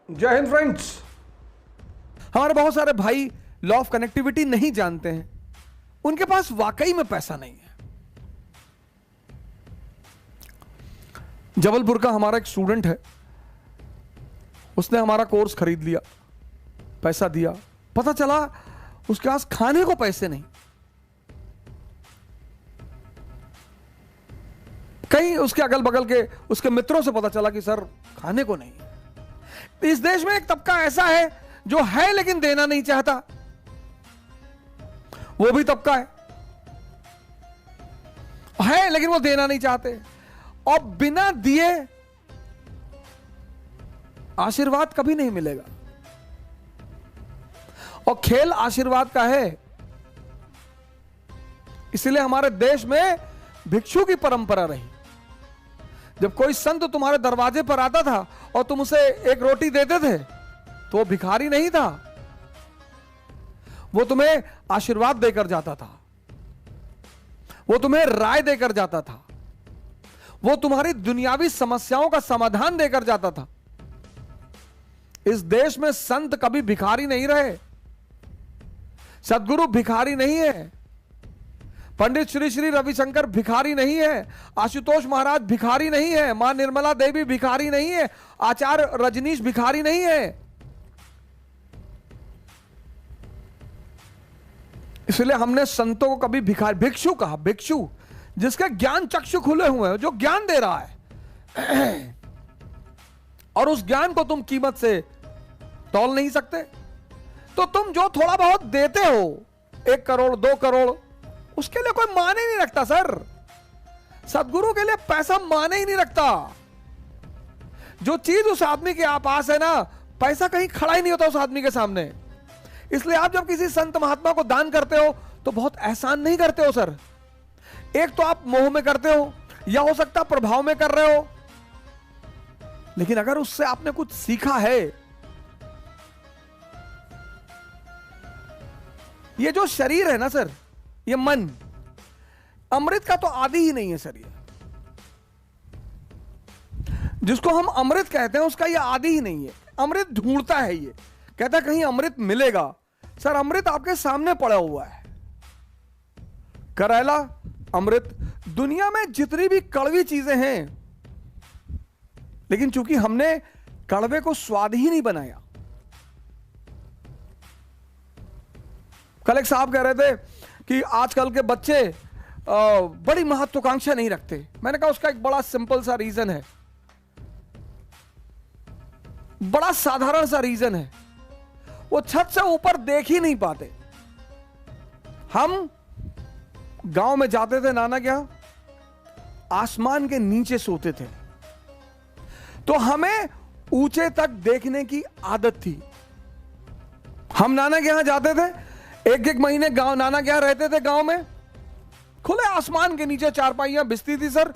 जय हिंद फ्रेंड्स। हमारे बहुत सारे भाई लॉ ऑफ कनेक्टिविटी नहीं जानते हैं, उनके पास वाकई में पैसा नहीं है। जबलपुर का हमारा एक स्टूडेंट है, उसने हमारा कोर्स खरीद लिया, पैसा दिया, पता चला उसके पास खाने को पैसे नहीं। कहीं उसके अगल बगल के उसके मित्रों से पता चला कि सर खाने को नहीं है। इस देश में एक तबका ऐसा है जो है लेकिन देना नहीं चाहता, वो भी तबका है लेकिन वो देना नहीं चाहते, और बिना दिए आशीर्वाद कभी नहीं मिलेगा। और खेल आशीर्वाद का है, इसलिए हमारे देश में भिक्षु की परंपरा रही। जब कोई संत तुम्हारे दरवाजे पर आता था और तुम उसे एक रोटी देते थे तो वो भिखारी नहीं था, वो तुम्हें आशीर्वाद देकर जाता था, वो तुम्हें राय देकर जाता था, वो तुम्हारी दुनियावी समस्याओं का समाधान देकर जाता था। इस देश में संत कभी भिखारी नहीं रहे, सद्गुरु भिखारी नहीं है, पंडित श्री श्री रविशंकर भिखारी नहीं है, आशुतोष महाराज भिखारी नहीं है, मां निर्मला देवी भिखारी नहीं है, आचार्य रजनीश भिखारी नहीं है। इसलिए हमने संतों को कभी भिखारी, भिक्षु कहा। भिक्षु जिसके ज्ञान चक्षु खुले हुए हैं, जो ज्ञान दे रहा है और उस ज्ञान को तुम कीमत से तौल नहीं सकते, तो तुम जो थोड़ा बहुत देते हो, 1 करोड़ 2 करोड़, उसके लिए कोई माने नहीं रखता। सर सदगुरु के लिए पैसा माने ही नहीं रखता। जो चीज उस आदमी के पास है ना, पैसा कहीं खड़ा ही नहीं होता उस आदमी के सामने। इसलिए आप जब किसी संत महात्मा को दान करते हो तो बहुत एहसान नहीं करते हो सर। एक तो आप मोह में करते हो, या हो सकता प्रभाव में कर रहे हो, लेकिन अगर उससे आपने कुछ सीखा है, ये जो शरीर है ना सर, ये मन अमृत का तो आदि ही नहीं है सर। ये जिसको हम अमृत कहते हैं उसका ये आदि ही नहीं है। अमृत ढूंढता है, ये कहता है कहीं अमृत मिलेगा। सर अमृत आपके सामने पड़ा हुआ है, करेला अमृत। दुनिया में जितनी भी कड़वी चीजें हैं, लेकिन चूंकि हमने कड़वे को स्वाद ही नहीं बनाया। कल एक साहब कह रहे थे कि आजकल के बच्चे बड़ी महत्वाकांक्षा नहीं रखते। मैंने कहा उसका एक बड़ा सिंपल सा रीजन है, बड़ा साधारण सा रीजन है, वो छत से ऊपर देख ही नहीं पाते। हम गांव में जाते थे नाना के यहां, आसमान के नीचे सोते थे, तो हमें ऊंचे तक देखने की आदत थी। हम नाना के यहां जाते थे, 1-1 महीने गांव नाना के यहां रहते थे। गांव में खुले आसमान के नीचे चारपाइयां बिछती थी सर,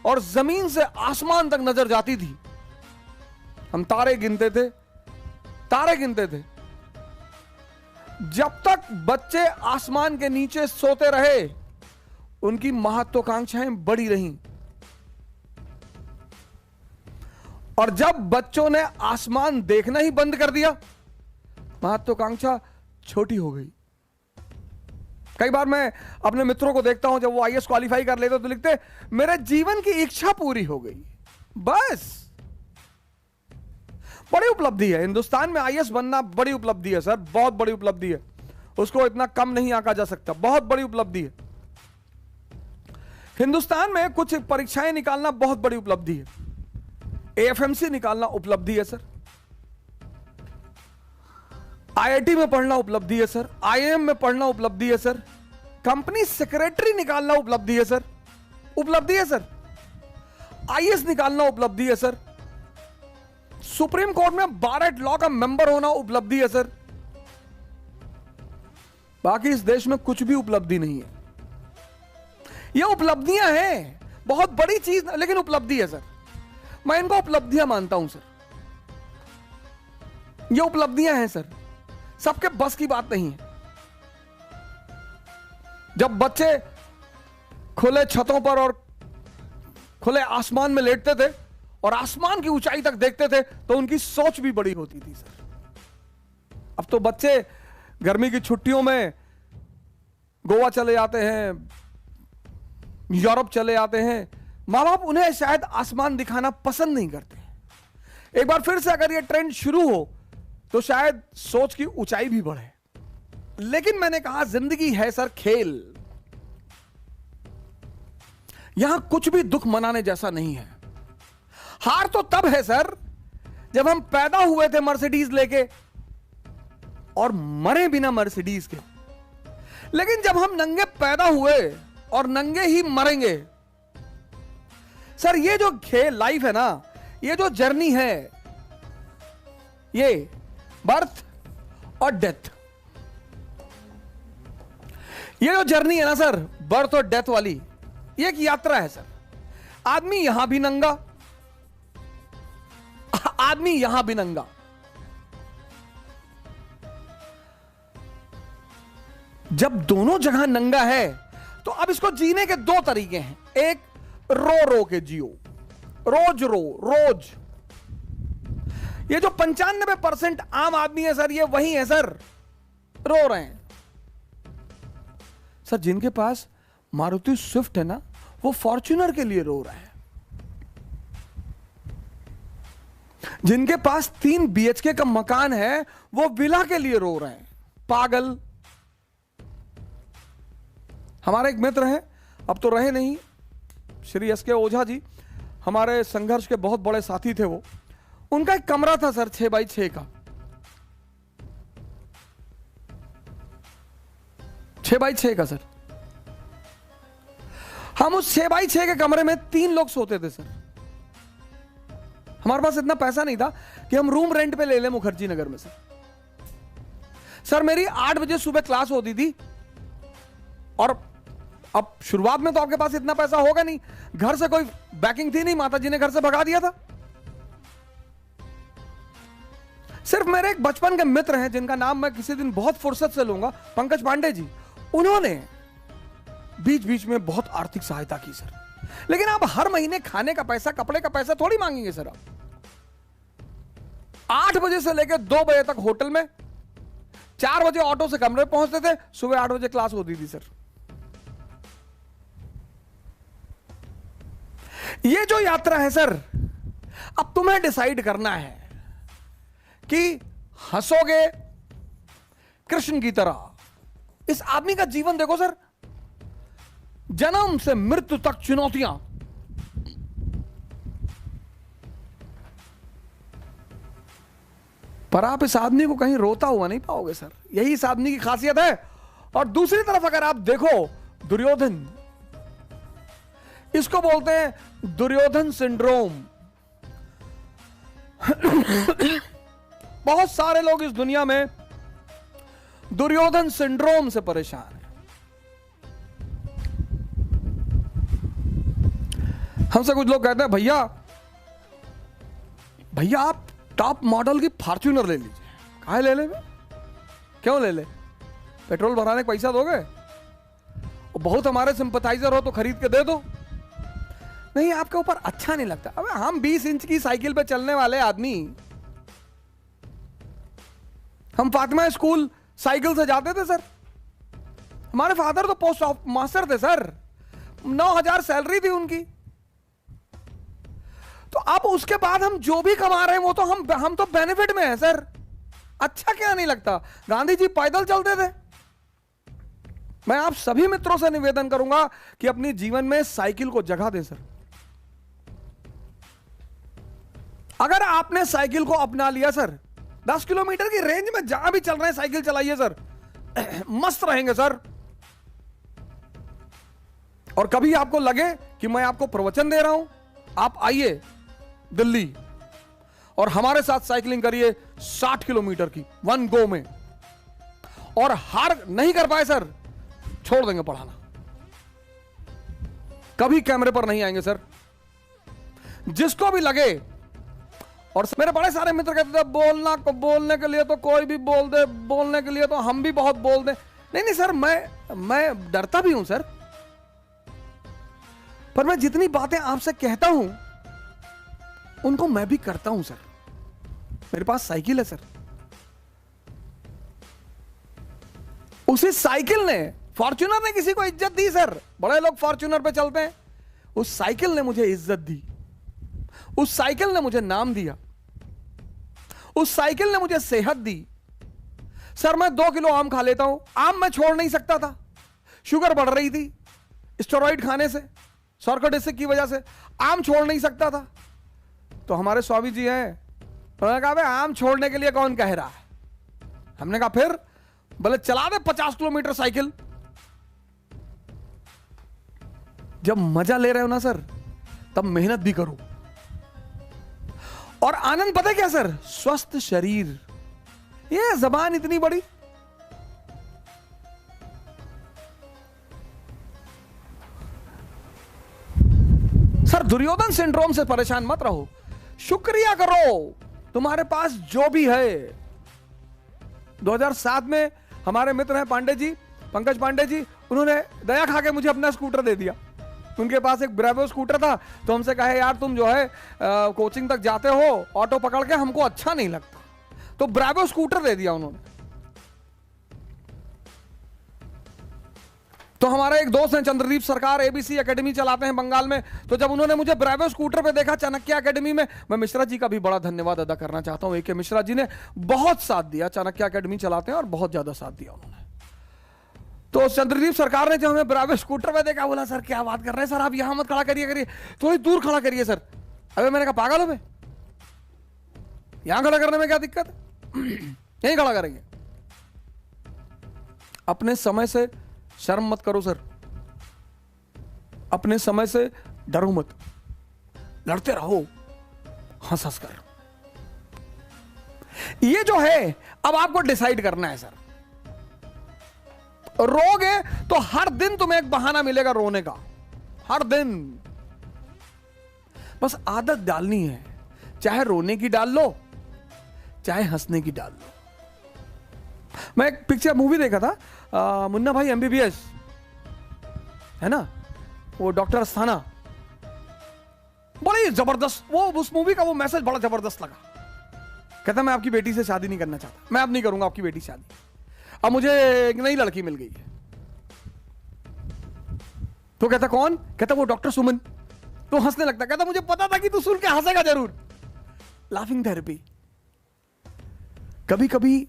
और जमीन से आसमान तक नजर जाती थी। हम तारे गिनते थे, तारे गिनते थे। जब तक बच्चे आसमान के नीचे सोते रहे, उनकी महत्वाकांक्षाएं बढ़ी रहीं, और जब बच्चों ने आसमान देखना ही बंद कर दिया, महत्वाकांक्षा छोटी हो गई। कई बार मैं अपने मित्रों को देखता हूं, जब वो आईएएस क्वालिफाई कर लेते तो लिखते मेरे जीवन की इच्छा पूरी हो गई। बस, बड़ी उपलब्धि है हिंदुस्तान में आईएएस बनना, बड़ी उपलब्धि है सर, बहुत बड़ी उपलब्धि है, उसको इतना कम नहीं आंका जा सकता, बहुत बड़ी उपलब्धि है। हिंदुस्तान में कुछ परीक्षाएं निकालना बहुत बड़ी उपलब्धि है, एएफएमसी निकालना उपलब्धि है सर, आईआईटी में पढ़ना उपलब्धि है सर, आईआईएम में पढ़ना उपलब्धि है सर, कंपनी सेक्रेटरी निकालना उपलब्धि है सर, उपलब्धि है सर, आईएएस निकालना उपलब्धि है सर, सुप्रीम कोर्ट में बार एट लॉ का मेंबर होना उपलब्धि है सर। बाकी इस देश में कुछ भी उपलब्धि नहीं है। ये उपलब्धियां हैं, बहुत बड़ी चीज, लेकिन उपलब्धि है सर। मैं इनको उपलब्धियां मानता हूं सर, ये उपलब्धियां हैं सर, सबके बस की बात नहीं है। जब बच्चे खुले छतों पर और खुले आसमान में लेटते थे और आसमान की ऊंचाई तक देखते थे तो उनकी सोच भी बड़ी होती थी सर। अब तो बच्चे गर्मी की छुट्टियों में गोवा चले जाते हैं, यूरोप चले जाते हैं, मां बाप उन्हें शायद आसमान दिखाना पसंद नहीं करते। एक बार फिर से अगर यह ट्रेंड शुरू हो तो शायद सोच की ऊंचाई भी बढ़े। लेकिन मैंने कहा जिंदगी है सर खेल, यहां कुछ भी दुख मनाने जैसा नहीं है। हार तो तब है सर जब हम पैदा हुए थे मर्सिडीज लेके और मरे बिना मर्सिडीज के। लेकिन जब हम नंगे पैदा हुए और नंगे ही मरेंगे सर, ये जो खेल लाइफ है ना, ये जो जर्नी है, ये बर्थ और डेथ, ये जो जर्नी है ना सर, बर्थ और डेथ वाली, ये एक यात्रा है सर। आदमी यहां भी नंगा, आदमी यहां भी नंगा। जब दोनों जगह नंगा है तो अब इसको जीने के दो तरीके हैं। एक, रो रो के जियो, रोज रो रोज। ये जो 95% आम आदमी है सर, ये वही है सर, रो रहे हैं सर। जिनके पास मारुति स्विफ्ट है ना, वो फॉर्च्यूनर के लिए रो रहे हैं। जिनके पास 3 BHK का मकान है, वो विला के लिए रो रहे हैं। पागल। हमारे एक मित्र हैं, अब तो रहे नहीं, श्री एस के ओझा जी, हमारे संघर्ष के बहुत बड़े साथी थे वो। उनका एक कमरा था सर 6x6 का, 6x6 का सर। हम उस 6x6 के कमरे में 3 लोग सोते थे सर। हमारे पास इतना पैसा नहीं था कि हम रूम रेंट पे ले लें मुखर्जी नगर में सर। मेरी 8 बजे सुबह क्लास होती थी और अब शुरुआत में तो आपके पास इतना पैसा होगा नहीं, घर से कोई बैकिंग थी नहीं, माता जी ने घर से भगा दिया था। सिर्फ मेरे एक बचपन के मित्र हैं जिनका नाम मैं किसी दिन बहुत फुर्सत से लूंगा, पंकज पांडे जी, उन्होंने बीच बीच में बहुत आर्थिक सहायता की सर। लेकिन आप हर महीने खाने का पैसा, कपड़े का पैसा थोड़ी मांगेंगे सर। आप 8 बजे से लेकर 2 बजे तक होटल में, 4 बजे ऑटो से कमरे पहुंचते थे, सुबह 8 बजे क्लास होती थी सर। ये जो यात्रा है सर, अब तुम्हें डिसाइड करना है कि हंसोगे कृष्ण की तरह। इस आदमी का जीवन देखो सर, जन्म से मृत्यु तक चुनौतियां। पर आप इस आदमी को कहीं रोता हुआ नहीं पाओगे सर, यही इस आदमी की खासियत है। और दूसरी तरफ अगर आप देखो दुर्योधन, इसको बोलते हैं दुर्योधन सिंड्रोम। बहुत सारे लोग इस दुनिया में दुर्योधन सिंड्रोम से परेशान हैं। हमसे कुछ लोग कहते हैं, भैया भैया आप टॉप मॉडल की फॉर्च्यूनर ले लीजिए। काहे ले ले? क्यों ले ले? पेट्रोल भराने का पैसा दोगे? बहुत हमारे सिंपथाइजर हो तो खरीद के दे दो। नहीं, आपके ऊपर अच्छा नहीं लगता। अबे हम 20 इंच की साइकिल पे चलने वाले आदमी, हम फातिमा स्कूल साइकिल से जाते थे सर। हमारे फादर तो पोस्ट मास्टर थे सर, 9,000 सैलरी थी उनकी। तो अब उसके बाद हम जो भी कमा रहे हैं वो तो हम तो बेनिफिट में हैं सर। अच्छा क्या नहीं लगता? गांधी जी पैदल चलते थे। मैं आप सभी मित्रों से निवेदन करूंगा कि अपनी जीवन में साइकिल को जगह दें सर। अगर आपने साइकिल को अपना लिया सर, 10 किलोमीटर की रेंज में जहां भी चल रहे हैं साइकिल चलाइए सर, मस्त रहेंगे सर। और कभी आपको लगे कि मैं आपको प्रवचन दे रहा हूं, आप आइए दिल्ली और हमारे साथ साइकिलिंग करिए 60 किलोमीटर की 1 गो में। और हार नहीं कर पाए सर, छोड़ देंगे पढ़ाना, कभी कैमरे पर नहीं आएंगे सर। जिसको भी लगे। और मेरे बड़े सारे मित्र कहते थे बोलने के लिए तो कोई भी बोल दे, बोलने के लिए तो हम भी बहुत बोल दे। नहीं सर, मैं डरता भी हूं सर, पर मैं जितनी बातें आपसे कहता हूं उनको मैं भी करता हूं सर। मेरे पास साइकिल है सर, उसी साइकिल ने, फॉर्च्यूनर ने किसी को इज्जत दी सर। बड़े लोग फॉर्च्यूनर पे चलते हैं, उस साइकिल ने मुझे इज्जत दी, उस साइकिल ने मुझे नाम दिया, उस साइकिल ने मुझे सेहत दी। सर मैं 2 किलो आम खा लेता हूं, आम मैं छोड़ नहीं सकता था, शुगर बढ़ रही थी स्टेरॉइड खाने से, सर्कोडेसिस की वजह से आम छोड़ नहीं सकता था। तो हमारे स्वामी जी हैं, उन्होंने कहा भाई आम छोड़ने के लिए कौन कह रहा है। हमने कहा फिर, बोले चला दे 50 किलोमीटर साइकिल। जब मजा ले रहे हो ना सर, तब मेहनत भी करो। और आनंद पता है क्या सर? स्वस्थ शरीर। ये जबान इतनी बड़ी, सर दुर्योधन सिंड्रोम से परेशान मत रहो, शुक्रिया करो तुम्हारे पास जो भी है। 2007 में हमारे मित्र हैं पांडे जी, पंकज पांडे जी, उन्होंने दया खा के मुझे अपना स्कूटर दे दिया। उनके पास एक ब्रेवो स्कूटर था, तो हमसे कहे यार तुम जो है कोचिंग तक जाते हो ऑटो पकड़ के, हमको अच्छा नहीं लगता, तो ब्रेवो स्कूटर दे दिया उन्होंने। तो हमारे एक दोस्त हैं चंद्रदीप सरकार, एबीसी एकेडमी चलाते हैं बंगाल में, तो जब उन्होंने मुझे ब्रेवो स्कूटर पे देखा चाणक्य एकेडमी में, मैं मिश्रा जी का भी बड़ा धन्यवाद अदा करना चाहता हूं। ए.के. मिश्रा जी ने बहुत साथ दिया, चाणक्य एकेडमी चलाते हैं और बहुत ज्यादा साथ दिया उन्होंने। तो चंद्रदीप सरकार ने जब हमें ब्रेवो स्कूटर पे देखा, बोला सर क्या बात कर रहे हैं सर, आप यहां मत खड़ा करिए, थोड़ी दूर खड़ा करिए सर। अबे मैंने कहा पागल हो मैं, यहां खड़ा करने में क्या दिक्कत है, यहीं खड़ा करेंगे। अपने समय से शर्म मत करो सर, अपने समय से डरो मत, लड़ते रहो हंस हंस कर। ये जो है अब आपको डिसाइड करना है सर। रोगे तो हर दिन तुम्हें एक बहाना मिलेगा रोने का, हर दिन। बस आदत डालनी है, चाहे रोने की डाल लो चाहे हंसने की डाल लो। मैं एक पिक्चर मूवी देखा था, मुन्ना भाई एमबीबीएस, है ना, वो डॉक्टर अस्थाना, बड़ी जबरदस्त वो, उस मूवी का वो मैसेज बड़ा जबरदस्त लगा। कहता मैं आपकी बेटी से शादी नहीं करना चाहता, मैं अब नहीं करूंगा आपकी बेटी से शादी, अब मुझे एक नई लड़की मिल गई है। तो कहता कौन? कहता वो डॉक्टर सुमन। तो हंसने लगता, कहता मुझे पता था कि तू सुन के हंसेगा जरूर। Laughing therapy. कभी कभी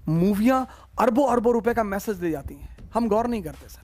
मूवियां अरबों अरबों रुपए का मैसेज दे जाती हैं, हम गौर नहीं करते सर।